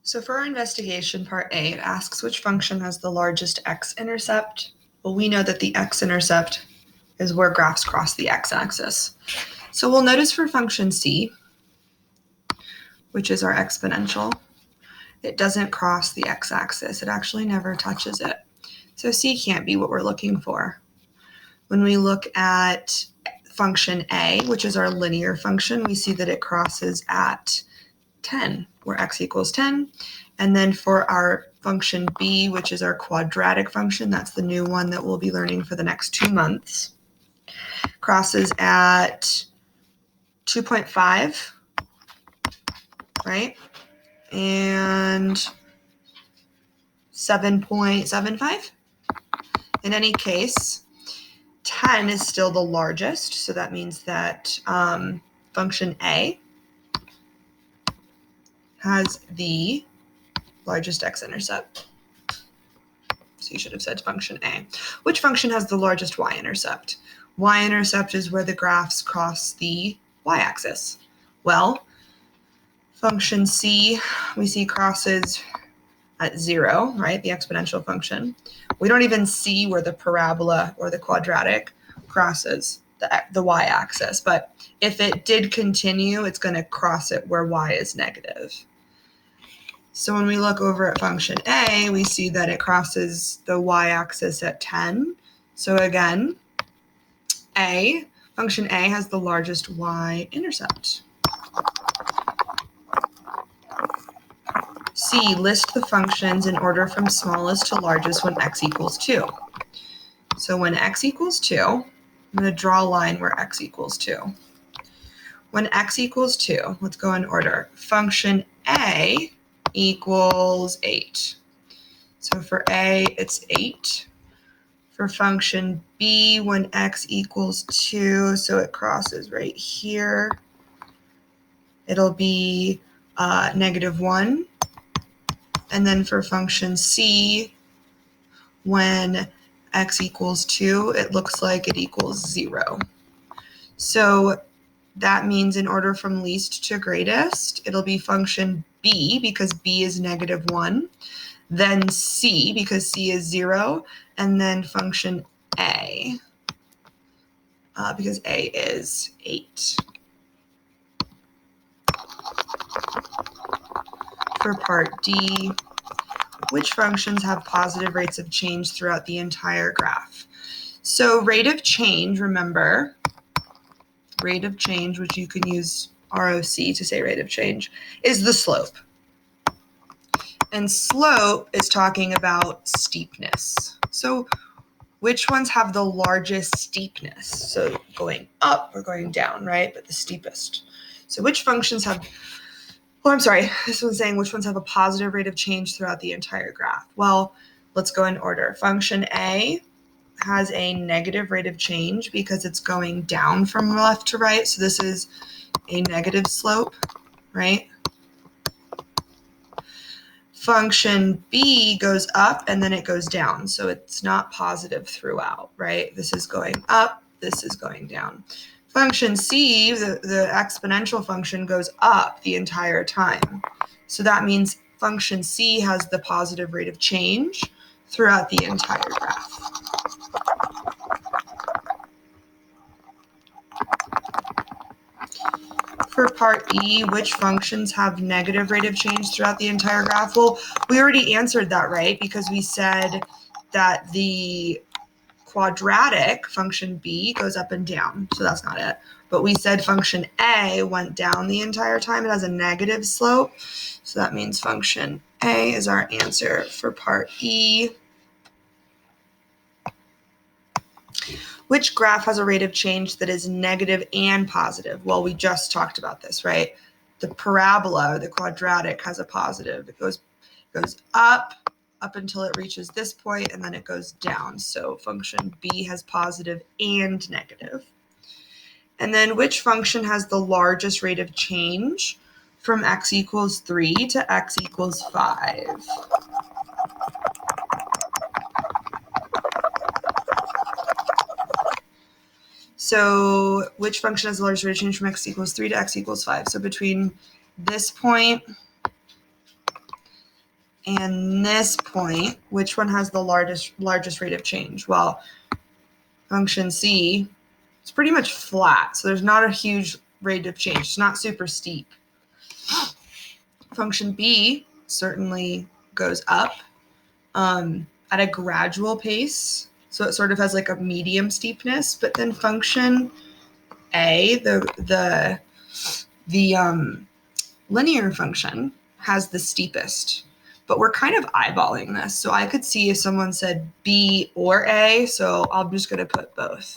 So for our investigation, part A, it asks which function has the largest x-intercept. Well, we know that the x-intercept is where graphs cross the x-axis. So we'll notice for function c, which is our exponential, it doesn't cross the x-axis. It actually never touches it. So c can't be what we're looking for. When we look at function a, which is our linear function, we see that it crosses at 10, where x equals 10. And then for our function b, which is our quadratic function, that's the new one that we'll be learning for the next 2 months, crosses at 2.5, right? And 7.75. In any case, 10 is still the largest, so that means that function a has the largest x-intercept. So you should have said function A. Which function has the largest y-intercept? Y-intercept is where the graphs cross the y-axis. Well, function C, we see crosses at 0, right? The exponential function. We don't even see where the parabola or the quadratic crosses the y-axis, but if it did continue, it's going to cross it where y is negative. So when we look over at function A, we see that it crosses the y-axis at 10. So again, function A has the largest y-intercept. C, list the functions in order from smallest to largest when x equals 2. So when x equals 2, I'm going to draw a line where x equals 2. When x equals 2, let's go in order. Function A equals 8. So for A, it's 8. For function B, when x equals 2, so it crosses right here, it'll be -1. And then for function C, when x equals 2, it looks like it equals 0. So that means in order from least to greatest, it'll be function B because B is -1, then C because C is 0, and then function A because A is 8. For part D, which functions have positive rates of change throughout the entire graph? So rate of change, remember, rate of change, which you can use ROC to say rate of change, is the slope. And slope is talking about steepness. So which ones have the largest steepness? So going up or going down, right? But the steepest. So which functions have, this one's saying which ones have a positive rate of change throughout the entire graph? Well, let's go in order. Function A has a negative rate of change because it's going down from left to right. So this is a negative slope, right? Function B goes up and then it goes down. So it's not positive throughout, right? This is going up, this is going down. Function C, the exponential function, goes up the entire time. So that means function C has the positive rate of change throughout the entire graph. For part E, which functions have negative rate of change throughout the entire graph? Well, we already answered that, right? Because we said that the quadratic function B goes up and down, so that's not it. But we said function A went down the entire time. It has a negative slope, so that means function A is our answer for part E. Which graph has a rate of change that is negative and positive? Well, we just talked about this, right? The parabola, or the quadratic, has a positive. It goes up until it reaches this point, and then it goes down. So function B has positive and negative. And then which function has the largest rate of change from x equals 3 to x equals 5? So which function has the largest rate of change from x equals 3 to x equals 5? So between this point and this point, which one has the largest rate of change? Well, function C, it's pretty much flat, so there's not a huge rate of change. It's not super steep. Function B certainly goes up at a gradual pace, so it sort of has like a medium steepness. But then function A, the linear function, has the steepest. But we're kind of eyeballing this, so I could see if someone said B or A, so I'm just going to put both.